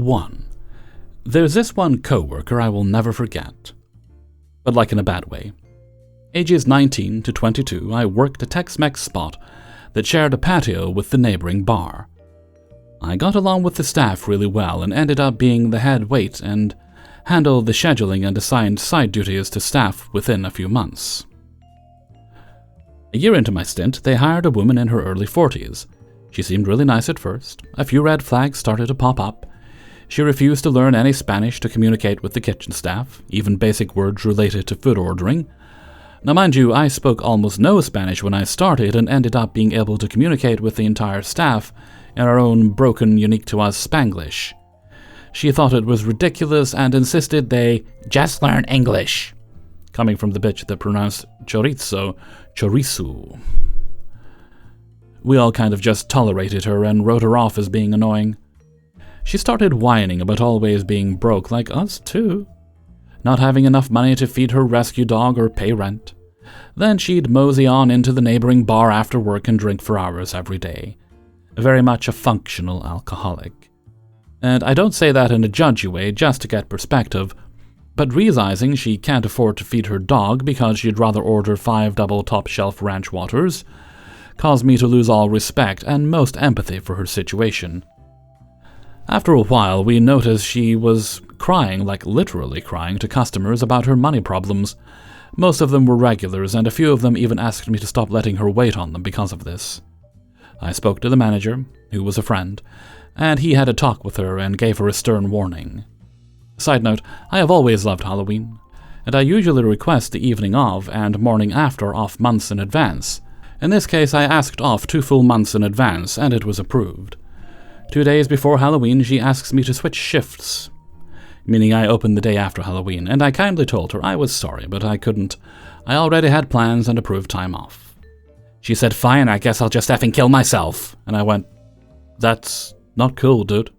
1. There's this one co-worker I will never forget, but like in a bad way. Ages 19 to 22, I worked a Tex-Mex spot that shared a patio with the neighboring bar. I got along with the staff really well and ended up being the head wait and handled the scheduling and assigned side duties to staff within a few months. A year into my stint, they hired a woman in her early 40s. She seemed really nice at first. A few red flags started to pop up. She refused to learn any Spanish to communicate with the kitchen staff, even basic words related to food ordering. Now mind you, I spoke almost no Spanish when I started and ended up being able to communicate with the entire staff in our own broken, unique-to-us Spanglish. She thought it was ridiculous and insisted they just learn English, coming from the bitch that pronounced chorizo. We all kind of just tolerated her and wrote her off as being annoying. She started whining about always being broke, like us too, not having enough money to feed her rescue dog or pay rent. Then she'd mosey on into the neighboring bar after work and drink for hours every day. Very much a functional alcoholic. And I don't say that in a judgy way, just to get perspective, but realizing she can't afford to feed her dog because she'd rather order 5 double top-shelf ranch waters caused me to lose all respect and most empathy for her situation. After a while, we noticed she was crying, like literally crying, to customers about her money problems. Most of them were regulars, and a few of them even asked me to stop letting her wait on them because of this. I spoke to the manager, who was a friend, and he had a talk with her and gave her a stern warning. Side note, I have always loved Halloween, and I usually request the evening of and morning after off months in advance. In this case, I asked off 2 full months in advance, and it was approved. 2 days before Halloween, she asks me to switch shifts, meaning I opened the day after Halloween, and I kindly told her I was sorry, but I couldn't. I already had plans and approved time off. She said, "Fine, I guess I'll just effing kill myself." And I went, "That's not cool, dude."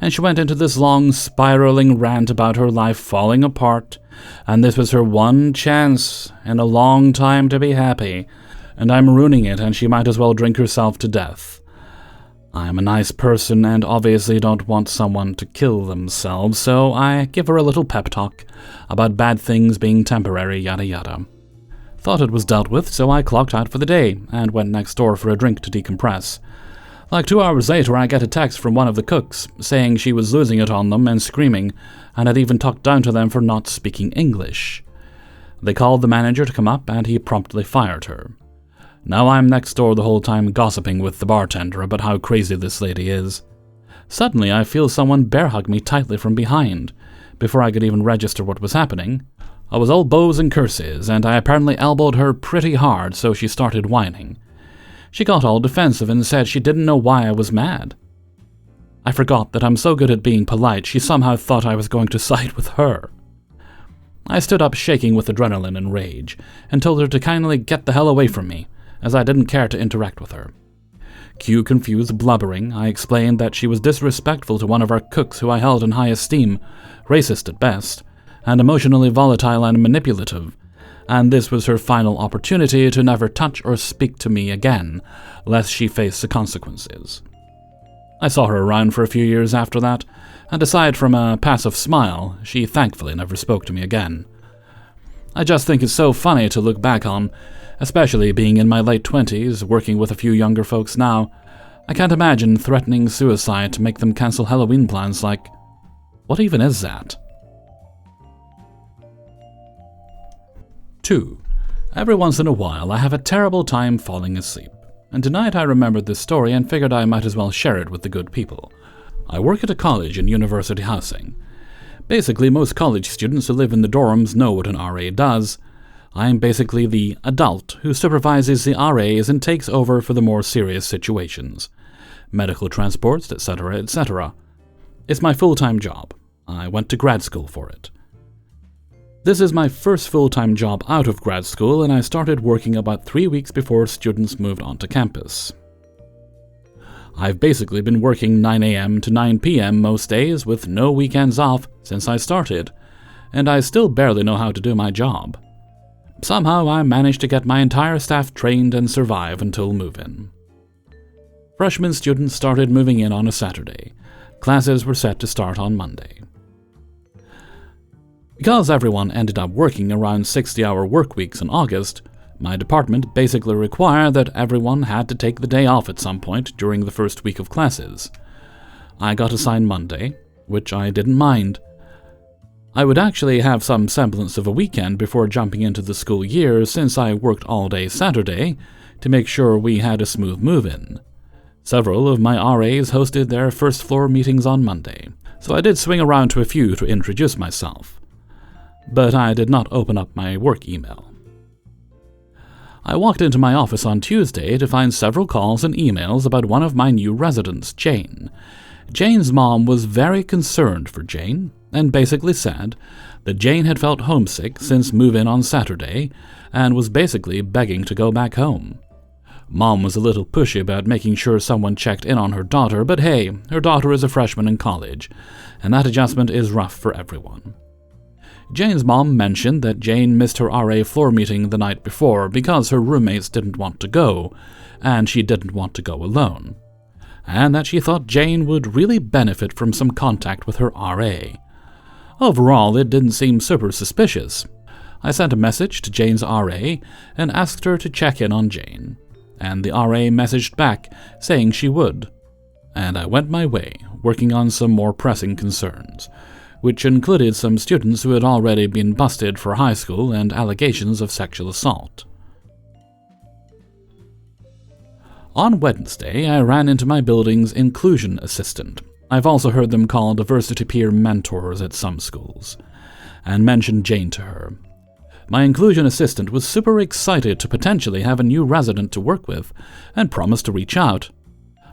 And she went into this long, spiraling rant about her life falling apart, and this was her one chance in a long time to be happy, and I'm ruining it, and she might as well drink herself to death. I'm a nice person and obviously don't want someone to kill themselves, so I give her a little pep talk about bad things being temporary, yada yada. Thought it was dealt with, so I clocked out for the day and went next door for a drink to decompress. Like 2 hours later, I get a text from one of the cooks saying she was losing it on them and screaming, and had even talked down to them for not speaking English. They called the manager to come up, and he promptly fired her. Now I'm next door the whole time gossiping with the bartender about how crazy this lady is. Suddenly, I feel someone bear hug me tightly from behind. Before I could even register what was happening, I was all bows and curses, and I apparently elbowed her pretty hard, so she started whining. She got all defensive and said she didn't know why I was mad. I forgot that I'm so good at being polite, she somehow thought I was going to side with her. I stood up shaking with adrenaline and rage, and told her to kindly get the hell away from me, as I didn't care to interact with her. Cue confused blubbering, I explained that she was disrespectful to one of our cooks who I held in high esteem, racist at best, and emotionally volatile and manipulative, and this was her final opportunity to never touch or speak to me again, lest she face the consequences. I saw her around for a few years after that, and aside from a passive smile, she thankfully never spoke to me again. I just think it's so funny to look back on, especially being in my late 20s, working with a few younger folks now. I can't imagine threatening suicide to make them cancel Halloween plans. Like, what even is that? 2. Every once in a while, I have a terrible time falling asleep, and tonight I remembered this story and figured I might as well share it with the good people. I work at a college in university housing. Basically, most college students who live in the dorms know what an RA does. I'm basically the adult who supervises the RAs and takes over for the more serious situations. Medical transports, etc., etc. It's my full-time job. I went to grad school for it. This is my first full-time job out of grad school, and I started working about 3 weeks before students moved onto campus. I've basically been working 9 a.m. to 9 p.m. most days with no weekends off since I started, and I still barely know how to do my job. Somehow I managed to get my entire staff trained and survive until move-in. Freshman students started moving in on a Saturday. Classes were set to start on Monday. Because everyone ended up working around 60-hour work weeks in August, my department basically required that everyone had to take the day off at some point during the first week of classes. I got assigned Monday, which I didn't mind. I would actually have some semblance of a weekend before jumping into the school year, since I worked all day Saturday to make sure we had a smooth move-in. Several of my RAs hosted their first floor meetings on Monday, so I did swing around to a few to introduce myself. But I did not open up my work email. I walked into my office on Tuesday to find several calls and emails about one of my new residents, Jane. Jane's mom was very concerned for Jane, and basically said that Jane had felt homesick since move-in on Saturday, and was basically begging to go back home. Mom was a little pushy about making sure someone checked in on her daughter, but hey, her daughter is a freshman in college, and that adjustment is rough for everyone. Jane's mom mentioned that Jane missed her RA floor meeting the night before because her roommates didn't want to go, and she didn't want to go alone, and that she thought Jane would really benefit from some contact with her RA. Overall, it didn't seem super suspicious. I sent a message to Jane's RA and asked her to check in on Jane, and the RA messaged back saying she would, and I went my way, working on some more pressing concerns, which included some students who had already been busted for high school and allegations of sexual assault. On Wednesday, I ran into my building's inclusion assistant. I've also heard them called diversity peer mentors at some schools, and mentioned Jane to her. My inclusion assistant was super excited to potentially have a new resident to work with, and promised to reach out.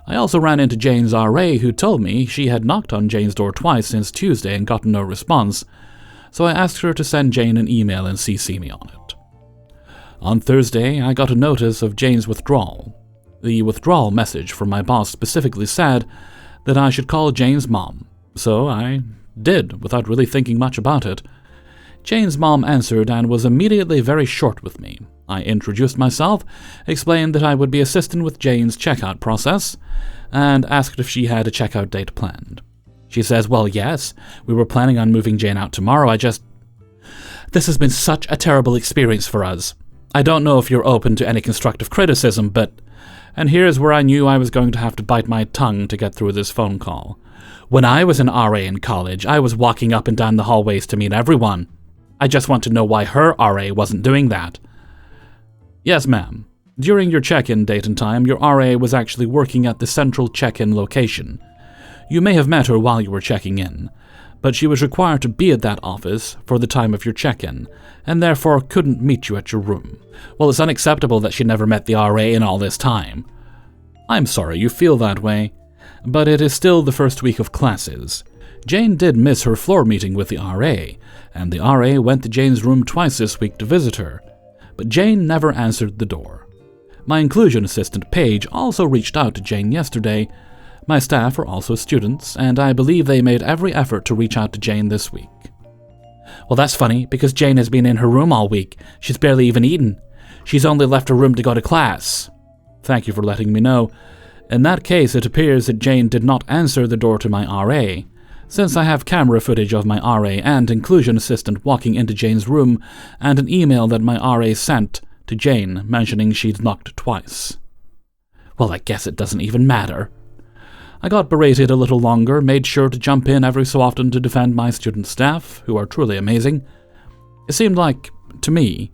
I also ran into Jane's RA, who told me she had knocked on Jane's door twice since Tuesday and gotten no response, so I asked her to send Jane an email and CC me on it. On Thursday, I got a notice of Jane's withdrawal. The withdrawal message from my boss specifically said that I should call Jane's mom, so I did, without really thinking much about it. Jane's mom answered and was immediately very short with me. I introduced myself, explained that I would be assisting with Jane's checkout process, and asked if she had a checkout date planned. She says, well, yes, we were planning on moving Jane out tomorrow, This has been such a terrible experience for us. I don't know if you're open to any constructive criticism, but... And here's where I knew I was going to have to bite my tongue to get through this phone call. When I was an RA in college, I was walking up and down the hallways to meet everyone. I just want to know why her RA wasn't doing that. Yes, ma'am. During your check-in date and time, your RA was actually working at the central check-in location. You may have met her while you were checking in, but she was required to be at that office for the time of your check-in, and therefore couldn't meet you at your room. Well, it's unacceptable that she never met the RA in all this time. I'm sorry you feel that way, but it is still the first week of classes. Jane did miss her floor meeting with the RA, and the RA went to Jane's room twice this week to visit her, but Jane never answered the door. My inclusion assistant, Paige, also reached out to Jane yesterday. My staff are also students, and I believe they made every effort to reach out to Jane this week. Well, that's funny, because Jane has been in her room all week. She's barely even eaten. She's only left her room to go to class. Thank you for letting me know. In that case, it appears that Jane did not answer the door to my RA, since I have camera footage of my RA and inclusion assistant walking into Jane's room, and an email that my RA sent to Jane mentioning she'd knocked twice. Well, I guess it doesn't even matter. I got berated a little longer, made sure to jump in every so often to defend my student staff, who are truly amazing. It seemed like, to me,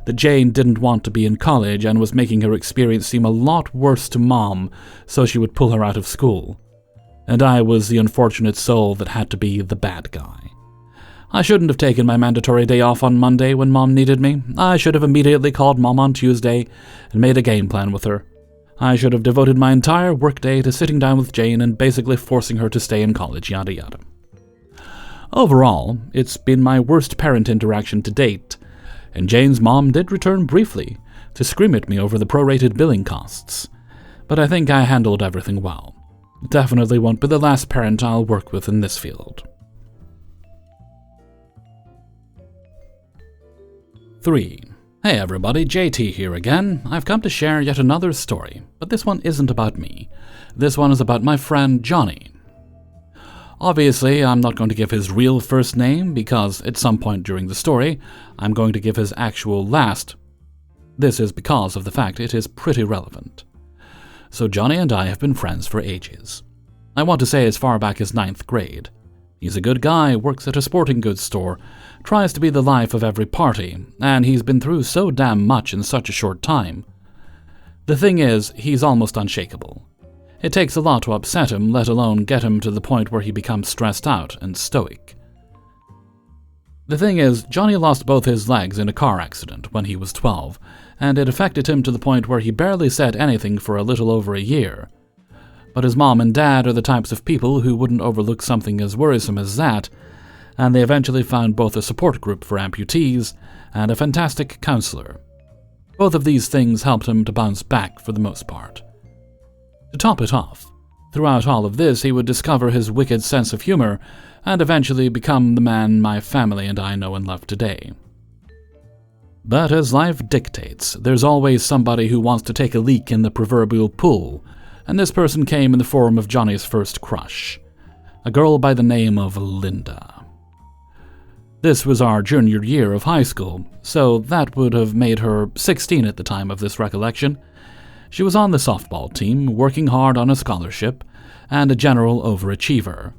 that Jane didn't want to be in college and was making her experience seem a lot worse to Mom, so she would pull her out of school. And I was the unfortunate soul that had to be the bad guy. I shouldn't have taken my mandatory day off on Monday when Mom needed me. I should have immediately called Mom on Tuesday and made a game plan with her. I should have devoted my entire workday to sitting down with Jane and basically forcing her to stay in college, yada yada. Overall, it's been my worst parent interaction to date, and Jane's mom did return briefly to scream at me over the prorated billing costs, but I think I handled everything well. Definitely won't be the last parent I'll work with in this field. 3. Hey everybody, JT here again. I've come to share yet another story, but this one isn't about me. This one is about my friend Johnny. Obviously, I'm not going to give his real first name because at some point during the story, I'm going to give his actual last. This is because of the fact it is pretty relevant. So Johnny and I have been friends for ages. I want to say as far back as 9th grade. He's a good guy, works at a sporting goods store, tries to be the life of every party, and he's been through so damn much in such a short time. The thing is, he's almost unshakable. It takes a lot to upset him, let alone get him to the point where he becomes stressed out and stoic. The thing is, Johnny lost both his legs in a car accident when he was 12, and it affected him to the point where he barely said anything for a little over a year. But his mom and dad are the types of people who wouldn't overlook something as worrisome as that, and they eventually found both a support group for amputees and a fantastic counselor. Both of these things helped him to bounce back for the most part. To top it off, throughout all of this he would discover his wicked sense of humor and eventually become the man my family and I know and love today. But as life dictates, there's always somebody who wants to take a leak in the proverbial pool, and this person came in the form of Johnny's first crush, a girl by the name of Linda. This was our junior year of high school, so that would have made her 16 at the time of this recollection. She was on the softball team, working hard on a scholarship, and a general overachiever.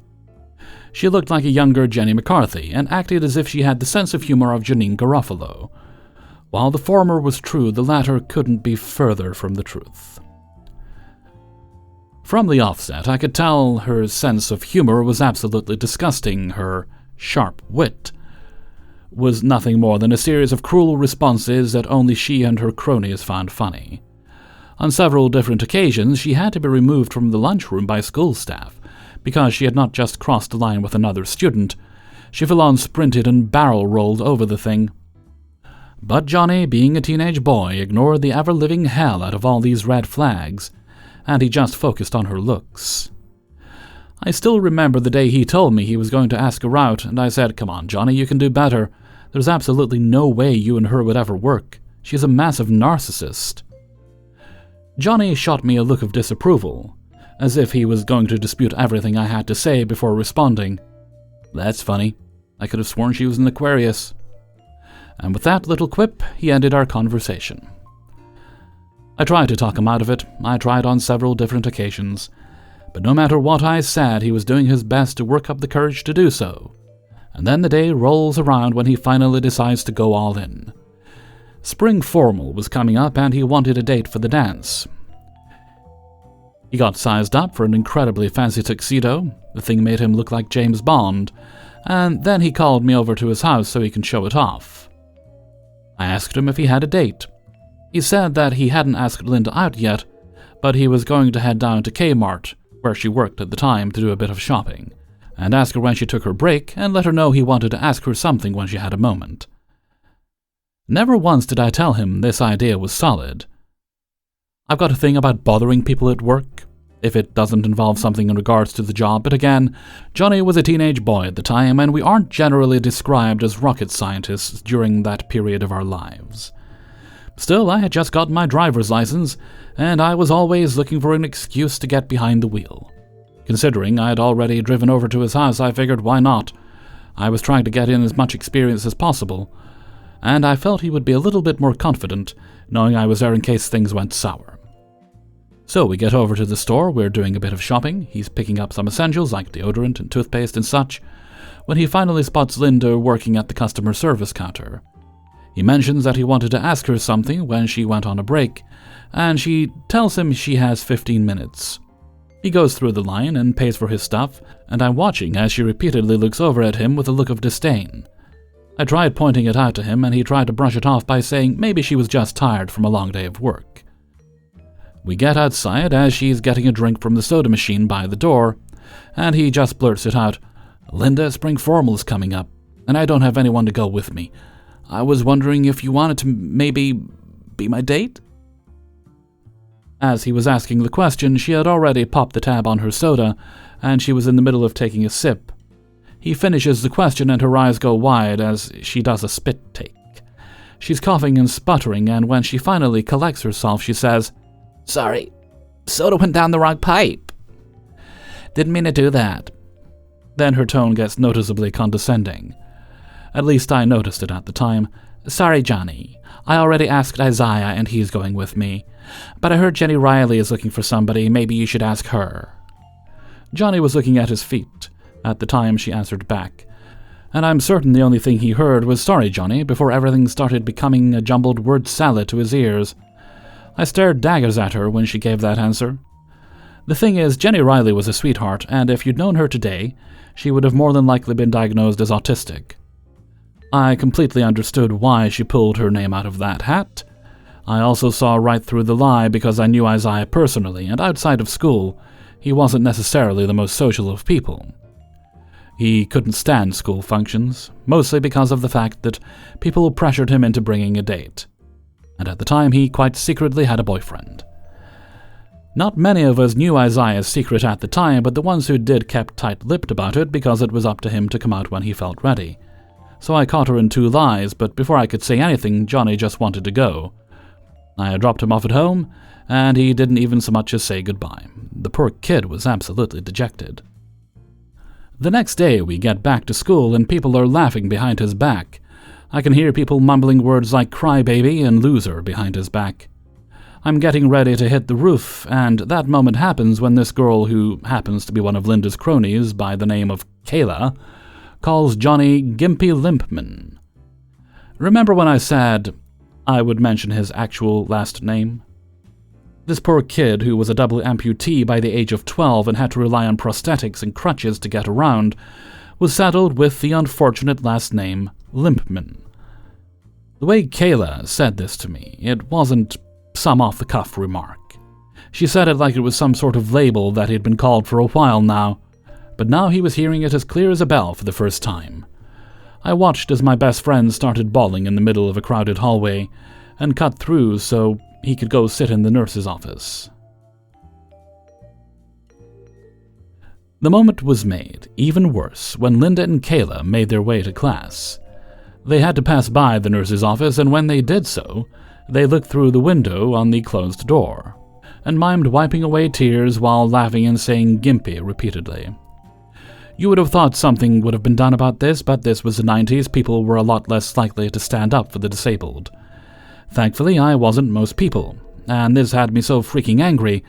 She looked like a younger Jenny McCarthy, and acted as if she had the sense of humor of Janine Garofalo. While the former was true, the latter couldn't be further from the truth. From the offset, I could tell her sense of humor was absolutely disgusting. Her sharp wit was nothing more than a series of cruel responses that only she and her cronies found funny. On several different occasions, she had to be removed from the lunchroom by school staff because she had not just crossed the line with another student. She full-on sprinted and barrel-rolled over the thing. But Johnny, being a teenage boy, ignored the ever-living hell out of all these red flags, and he just focused on her looks. I still remember the day he told me he was going to ask her out, and I said, "Come on, Johnny, you can do better. There's absolutely no way you and her would ever work. She's a massive narcissist." Johnny shot me a look of disapproval, as if he was going to dispute everything I had to say before responding. "That's funny. I could have sworn she was an Aquarius." And with that little quip, he ended our conversation. I tried to talk him out of it. I tried on several different occasions. But no matter what I said, he was doing his best to work up the courage to do so. And then the day rolls around when he finally decides to go all in. Spring formal was coming up and he wanted a date for the dance. He got sized up for an incredibly fancy tuxedo. The thing made him look like James Bond. And then he called me over to his house so he can show it off. I asked him if he had a date. He said that he hadn't asked Linda out yet, but he was going to head down to Kmart, where she worked at the time, to do a bit of shopping, and ask her when she took her break, and let her know he wanted to ask her something when she had a moment. Never once did I tell him this idea was solid. I've got a thing about bothering people at work, if it doesn't involve something in regards to the job, but again, Johnny was a teenage boy at the time, and we aren't generally described as rocket scientists during that period of our lives. Still, I had just gotten my driver's license, and I was always looking for an excuse to get behind the wheel. Considering I had already driven over to his house, I figured why not. I was trying to get in as much experience as possible, and I felt he would be a little bit more confident, knowing I was there in case things went sour. So we get over to the store, we're doing a bit of shopping, he's picking up some essentials like deodorant and toothpaste and such, when he finally spots Linda working at the customer service counter. He mentions that he wanted to ask her something when she went on a break, and she tells him she has 15 minutes. He goes through the line and pays for his stuff, and I'm watching as she repeatedly looks over at him with a look of disdain. I tried pointing it out to him, and he tried to brush it off by saying maybe she was just tired from a long day of work. We get outside as she's getting a drink from the soda machine by the door, and he just blurts it out, "Linda, spring formal's coming up, and I don't have anyone to go with me. I was wondering if you wanted to maybe be my date?" As he was asking the question, she had already popped the tab on her soda, and she was in the middle of taking a sip. He finishes the question and her eyes go wide as she does a spit take. She's coughing and sputtering, and when she finally collects herself, she says, "Sorry, soda went down the wrong pipe. Didn't mean to do that." Then her tone gets noticeably condescending. At least I noticed it at the time. "Sorry, Johnny. I already asked Isaiah and he's going with me. But I heard Jenny Riley is looking for somebody. Maybe you should ask her." Johnny was looking at his feet. At the time she answered back. And I'm certain the only thing he heard was "Sorry, Johnny," before everything started becoming a jumbled word salad to his ears. I stared daggers at her when she gave that answer. The thing is, Jenny Riley was a sweetheart, and if you'd known her today, she would have more than likely been diagnosed as autistic. I completely understood why she pulled her name out of that hat. I also saw right through the lie because I knew Isaiah personally, and outside of school, he wasn't necessarily the most social of people. He couldn't stand school functions, mostly because of the fact that people pressured him into bringing a date. And at the time, he quite secretly had a boyfriend. Not many of us knew Isaiah's secret at the time, but the ones who did kept tight-lipped about it because it was up to him to come out when he felt ready. So I caught her in two lies, but before I could say anything, Johnny just wanted to go. I dropped him off at home, and he didn't even so much as say goodbye. The poor kid was absolutely dejected. The next day we get back to school and people are laughing behind his back. I can hear people mumbling words like crybaby and loser behind his back. I'm getting ready to hit the roof, and that moment happens when this girl, who happens to be one of Linda's cronies by the name of Kayla, calls Johnny Gimpy Limpman. Remember when I said I would mention his actual last name? This poor kid, who was a double amputee by the age of 12 and had to rely on prosthetics and crutches to get around, was saddled with the unfortunate last name Limpman. The way Kayla said this to me, it wasn't some off-the-cuff remark. She said it like it was some sort of label that he'd been called for a while now, but now he was hearing it as clear as a bell for the first time. I watched as my best friend started bawling in the middle of a crowded hallway and cut through so he could go sit in the nurse's office. The moment was made even worse when Linda and Kayla made their way to class. They had to pass by the nurse's office, and when they did so, they looked through the window on the closed door, and mimed wiping away tears while laughing and saying "gimpy" repeatedly. You would have thought something would have been done about this, but this was the 90s. People were a lot less likely to stand up for the disabled. Thankfully, I wasn't most people, and this had me so freaking angry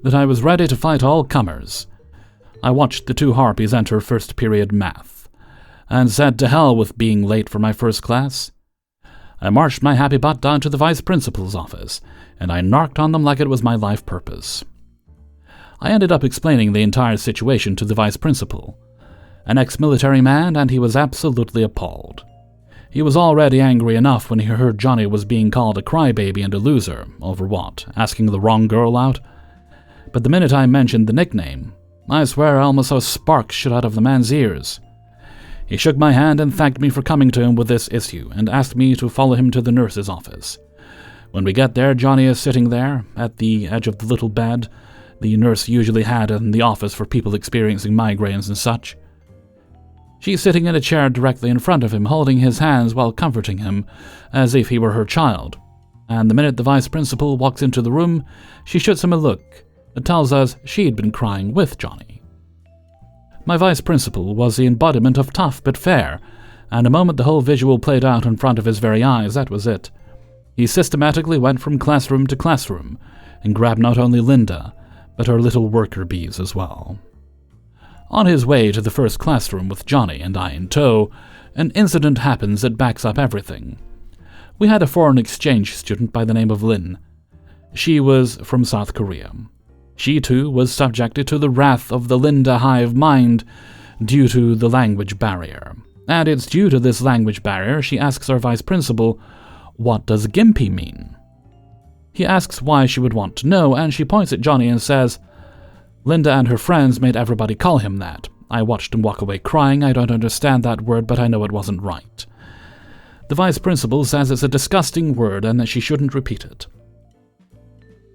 that I was ready to fight all comers. I watched the two harpies enter first period math, and said to hell with being late for my first class. I marched my happy butt down to the vice principal's office, and I narked on them like it was my life purpose. I ended up explaining the entire situation to the vice principal, an ex-military man, and he was absolutely appalled. He was already angry enough when he heard Johnny was being called a crybaby and a loser. Over what? Asking the wrong girl out? But the minute I mentioned the nickname, I swear I almost saw sparks shoot out of the man's ears. He shook my hand and thanked me for coming to him with this issue, and asked me to follow him to the nurse's office. When we get there, Johnny is sitting there, at the edge of the little bed the nurse usually had in the office for people experiencing migraines and such. She's sitting in a chair directly in front of him, holding his hands while comforting him, as if he were her child. And the minute the vice principal walks into the room, she shoots him a look that tells us she'd been crying with Johnny. My vice principal was the embodiment of tough but fair, and the moment the whole visual played out in front of his very eyes, that was it. He systematically went from classroom to classroom, and grabbed not only Linda, but her little worker bees as well. On his way to the first classroom with Johnny and I in tow, an incident happens that backs up everything. We had a foreign exchange student by the name of Lynn. She was from South Korea. She, too, was subjected to the wrath of the Linda hive mind due to the language barrier. And it's due to this language barrier she asks our vice principal, "What does gimpy mean?" He asks why she would want to know, and she points at Johnny and says, "Linda and her friends made everybody call him that. I watched him walk away crying. I don't understand that word, but I know it wasn't right." The vice principal says it's a disgusting word and that she shouldn't repeat it.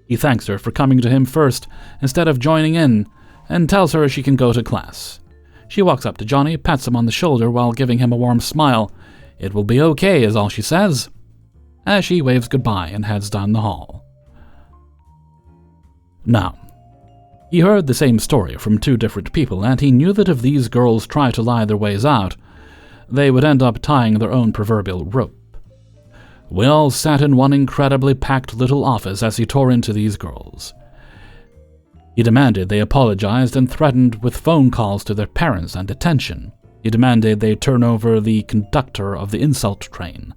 He thanks her for coming to him first instead of joining in, and tells her she can go to class. She walks up to Johnny, pats him on the shoulder while giving him a warm smile. "It will be okay," is all she says, as she waves goodbye and heads down the hall. Now, He heard the same story from 2 different people, and he knew that if these girls tried to lie their ways out, they would end up tying their own proverbial rope. We all sat in one incredibly packed little office as he tore into these girls. He demanded they apologized and threatened with phone calls to their parents and detention. He demanded they turn over the conductor of the insult train.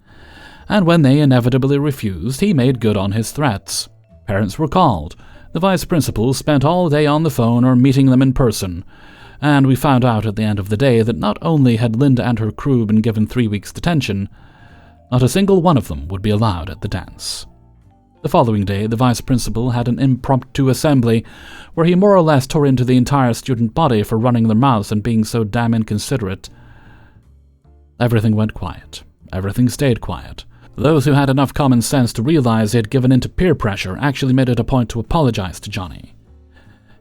And when they inevitably refused, he made good on his threats. Parents were called. The vice principal spent all day on the phone or meeting them in person, and we found out at the end of the day that not only had Linda and her crew been given 3 weeks detention, not a single one of them would be allowed at the dance. The following day, the vice principal had an impromptu assembly where he more or less tore into the entire student body for running their mouths and being so damn inconsiderate. Everything went quiet. Everything stayed quiet. Those who had enough common sense to realize they had given in to peer pressure actually made it a point to apologize to Johnny.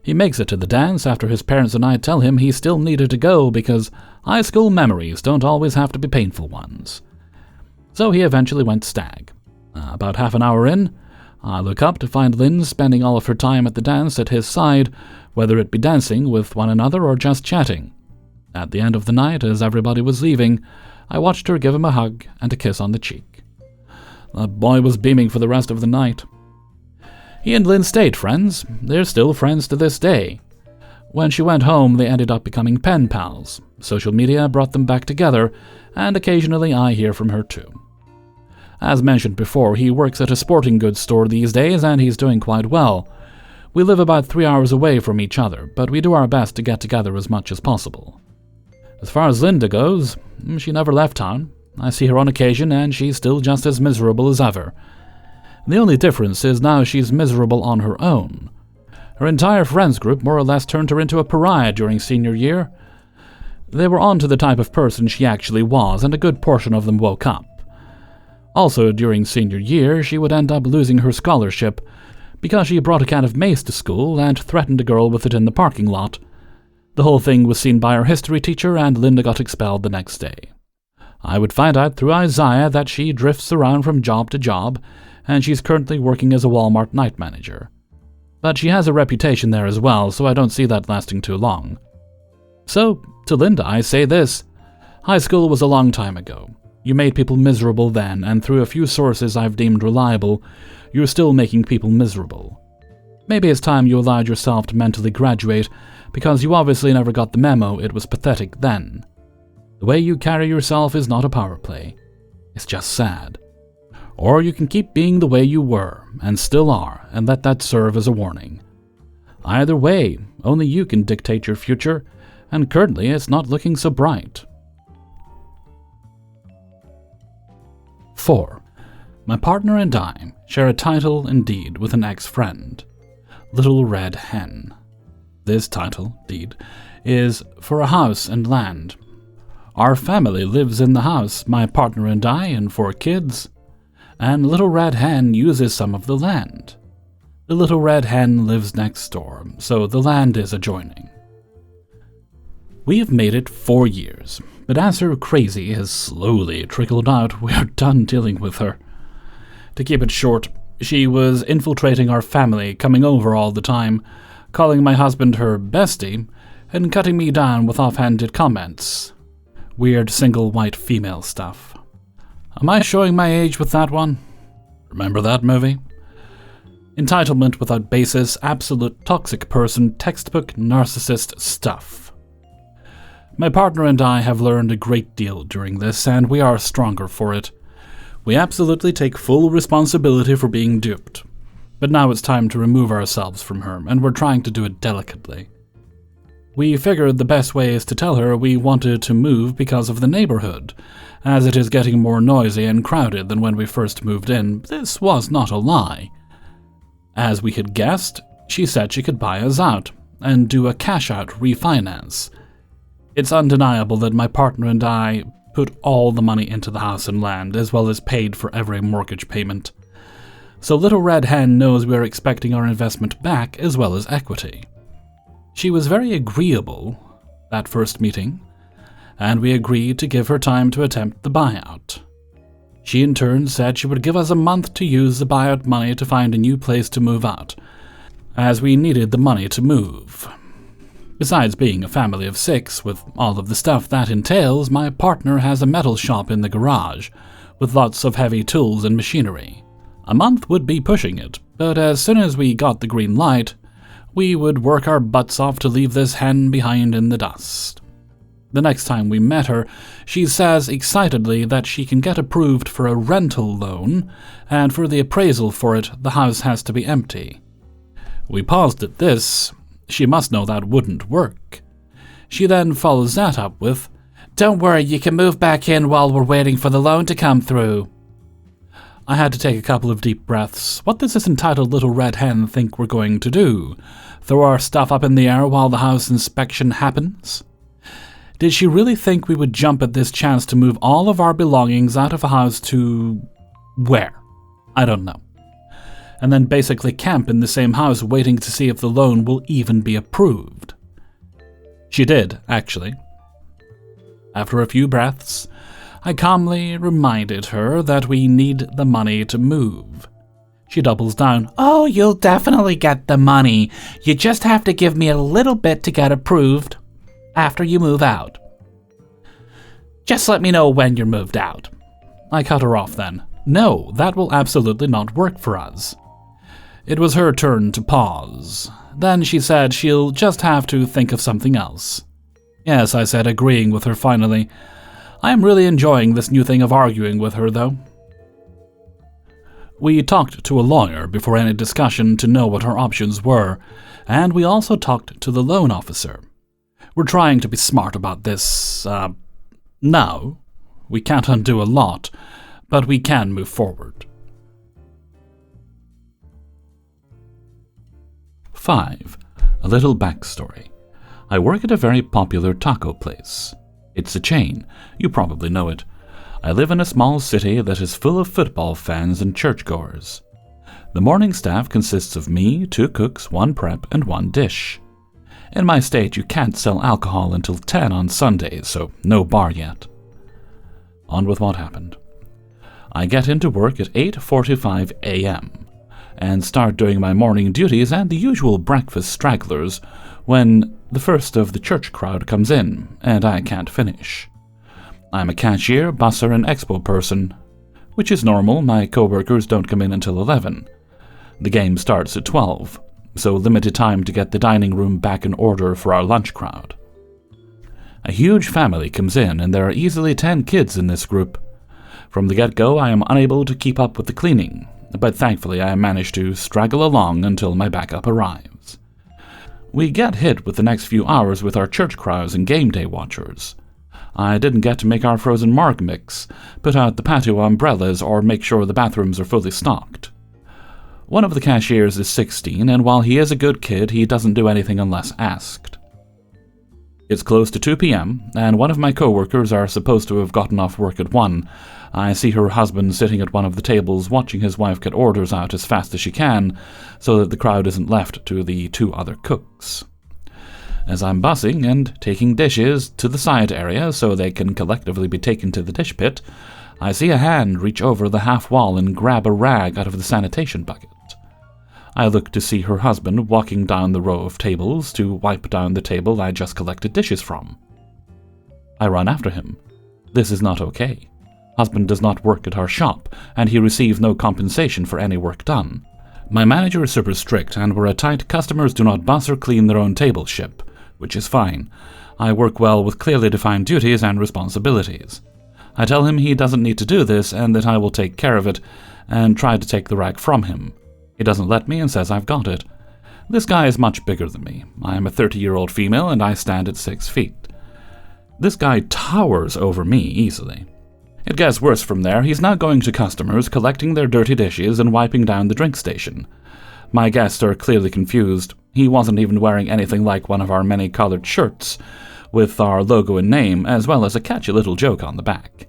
He makes it to the dance after his parents and I tell him he still needed to go because high school memories don't always have to be painful ones. So he eventually went stag. About half an hour in, I look up to find Lynn spending all of her time at the dance at his side, whether it be dancing with one another or just chatting. At the end of the night, as everybody was leaving, I watched her give him a hug and a kiss on the cheek. The boy was beaming for the rest of the night. He and Lynn stayed friends. They're still friends to this day. When she went home, they ended up becoming pen pals. Social media brought them back together, and occasionally I hear from her too. As mentioned before, he works at a sporting goods store these days, and he's doing quite well. We live about 3 hours away from each other, but we do our best to get together as much as possible. As far as Linda goes, she never left town. I see her on occasion, and she's still just as miserable as ever. The only difference is now she's miserable on her own. Her entire friends group more or less turned her into a pariah during senior year. They were on to the type of person she actually was, and a good portion of them woke up. Also, during senior year, she would end up losing her scholarship because she brought a can of mace to school and threatened a girl with it in the parking lot. The whole thing was seen by her history teacher, and Linda got expelled the next day. I would find out through Isaiah that she drifts around from job to job, and she's currently working as a Walmart night manager. But she has a reputation there as well, so I don't see that lasting too long. So, to Linda I say this. High school was a long time ago. You made people miserable then, and through a few sources I've deemed reliable, you're still making people miserable. Maybe it's time you allowed yourself to mentally graduate, because you obviously never got the memo it was pathetic then. The way you carry yourself is not a power play. It's just sad. Or you can keep being the way you were, and still are, and let that serve as a warning. Either way, only you can dictate your future, and currently it's not looking so bright. 4. My partner and I share a title and deed with an ex-friend, Little Red Hen. This title, deed, is for a house and land. Our family lives in the house, my partner and I, and 4 kids, and Little Red Hen uses some of the land. The Little Red Hen lives next door, so the land is adjoining. We have made it 4 years, but as her crazy has slowly trickled out, we are done dealing with her. To keep it short, she was infiltrating our family, coming over all the time, calling my husband her bestie, and cutting me down with offhanded comments. Weird single white female stuff. Am I showing my age with that one? Remember that movie? Entitlement without basis, absolute toxic person, textbook narcissist stuff. My partner and I have learned a great deal during this, and we are stronger for it. We absolutely take full responsibility for being duped. But now it's time to remove ourselves from her, and we're trying to do it delicately. We figured the best way is to tell her we wanted to move because of the neighborhood, as it is getting more noisy and crowded than when we first moved in. This was not a lie. As we had guessed, she said she could buy us out and do a cash-out refinance. It's undeniable that my partner and I put all the money into the house and land, as well as paid for every mortgage payment. So Little Red Hen knows we are expecting our investment back as well as equity. She was very agreeable that first meeting, and we agreed to give her time to attempt the buyout. She in turn said she would give us a month to use the buyout money to find a new place to move out. as we needed the money to move. Besides being a family of 6, with all of the stuff that entails, my partner has a metal shop in the garage, with lots of heavy tools and machinery. A month would be pushing it, but as soon as we got the green light, we would work our butts off to leave this hen behind in the dust. The next time we met her, she says excitedly that she can get approved for a rental loan, and for the appraisal for it, the house has to be empty. We paused at this. She must know that wouldn't work. She then follows that up with, "Don't worry, you can move back in while we're waiting for the loan to come through." I had to take a couple of deep breaths. What does this entitled little red hen think we're going to do? Throw our stuff up in the air while the house inspection happens? Did she really think we would jump at this chance to move all of our belongings out of a house to... where? I don't know. And then basically camp in the same house waiting to see if the loan will even be approved. She did, actually. After a few breaths, I calmly reminded her that we need the money to move. She doubles down. "Oh, you'll definitely get the money. You just have to give me a little bit to get approved after you move out. Just let me know when you're moved out." I cut her off then. No, that will absolutely not work for us. It was her turn to pause. Then she said she'll just have to think of something else. Yes, I said, agreeing with her finally. I am really enjoying this new thing of arguing with her, though. We talked to a lawyer before any discussion to know what our options were, and we also talked to the loan officer. We're trying to be smart about this. No, we can't undo a lot, but we can move forward. 5. A little backstory. I work at a very popular taco place. It's a chain. You probably know it. I live in a small city that is full of football fans and churchgoers. The morning staff consists of me, 2 cooks, 1 prep, and 1 dish. In my state, you can't sell alcohol until 10 on Sundays, so no bar yet. On with what happened. I get into work at 8:45 a.m. and start doing my morning duties and the usual breakfast stragglers when the first of the church crowd comes in, and I can't finish. I'm a cashier, busser, and expo person, which is normal. My co-workers don't come in until 11. The game starts at 12, so limited time to get the dining room back in order for our lunch crowd. A huge family comes in, and there are easily 10 kids in this group. From the get-go, I am unable to keep up with the cleaning, but thankfully I manage to straggle along until my backup arrives. We get hit with the next few hours with our church crowds and game day watchers. I didn't get to make our frozen marg mix, put out the patio umbrellas, or make sure the bathrooms are fully stocked. One of the cashiers is 16, and while he is a good kid, he doesn't do anything unless asked. It's close to 2 p.m., and one of my co-workers are supposed to have gotten off work at 1. I see her husband sitting at one of the tables watching his wife get orders out as fast as she can, so that the crowd isn't left to the 2 other cooks. As I'm bussing and taking dishes to the side area so they can collectively be taken to the dish pit, I see a hand reach over the half wall and grab a rag out of the sanitation bucket. I look to see her husband walking down the row of tables to wipe down the table I just collected dishes from. I run after him. This is not okay. Husband does not work at our shop, and he receives no compensation for any work done. My manager is super strict, and we're a tight customers do not bus or clean their own table ship, which is fine. I work well with clearly defined duties and responsibilities. I tell him he doesn't need to do this and that I will take care of it, and try to take the rag from him. He doesn't let me and says I've got it. This guy is much bigger than me. I am a 30-year-old female and I stand at 6 feet. This guy towers over me easily. It gets worse from there. He's now going to customers, collecting their dirty dishes and wiping down the drink station. My guests are clearly confused. He wasn't even wearing anything like one of our many colored shirts, with our logo and name, as well as a catchy little joke on the back.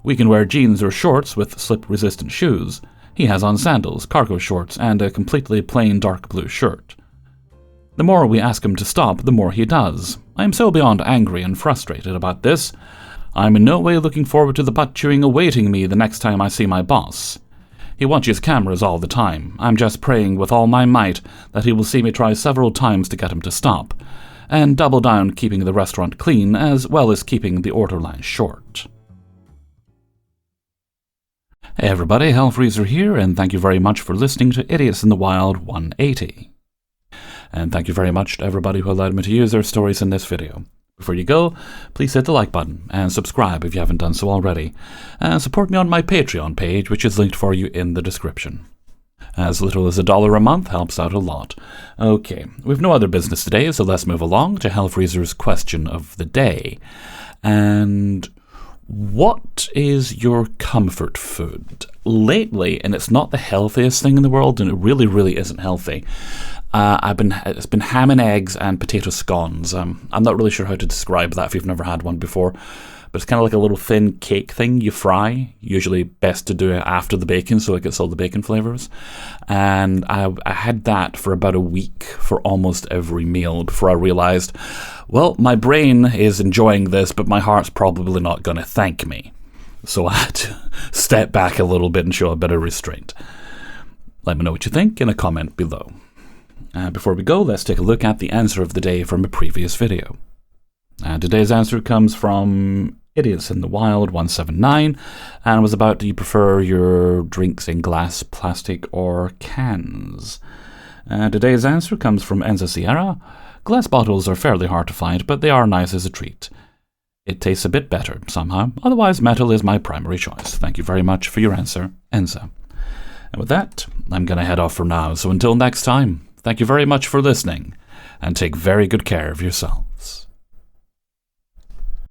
We can wear jeans or shorts with slip-resistant shoes. He has on sandals, cargo shorts, and a completely plain dark blue shirt. The more we ask him to stop, the more he does. I am so beyond angry and frustrated about this. I'm in no way looking forward to the butt-chewing awaiting me the next time I see my boss. He watches cameras all the time. I'm just praying with all my might that he will see me try several times to get him to stop, and double down keeping the restaurant clean as well as keeping the order line short. Hey everybody, Hellfreezer here, and thank you very much for listening to Idiots in the Wild 180. And thank you very much to everybody who allowed me to use their stories in this video. Before you go, please hit the like button and subscribe if you haven't done so already, and support me on my Patreon page, which is linked for you in the description. As little as $1 a month helps out a lot. Okay, we've no other business today, so let's move along to Hellfreezer's question of the day. And what is your comfort food? Lately, and it's not the healthiest thing in the world, and it really isn't healthy, it's been ham and eggs and potato scones. I'm not really sure how to describe that if you've never had one before, but it's kind of like a little thin cake thing you fry. Usually best to do it after the bacon so it gets all the bacon flavors. And I had that for about a week for almost every meal before I realized, well, my brain is enjoying this, but my heart's probably not going to thank me. So I had to step back a little bit and show a bit of restraint. Let me know what you think in a comment below. Before we go, let's take a look at the answer of the day from a previous video. Today's answer comes from Idiots in the Wild 179, and was about, do you prefer your drinks in glass, plastic, or cans? Today's answer comes from Enza Sierra. Glass bottles are fairly hard to find, but they are nice as a treat. It tastes a bit better, somehow. Otherwise, metal is my primary choice. Thank you very much for your answer, Enza. And with that, I'm going to head off for now, so until next time, thank you very much for listening, and take very good care of yourselves.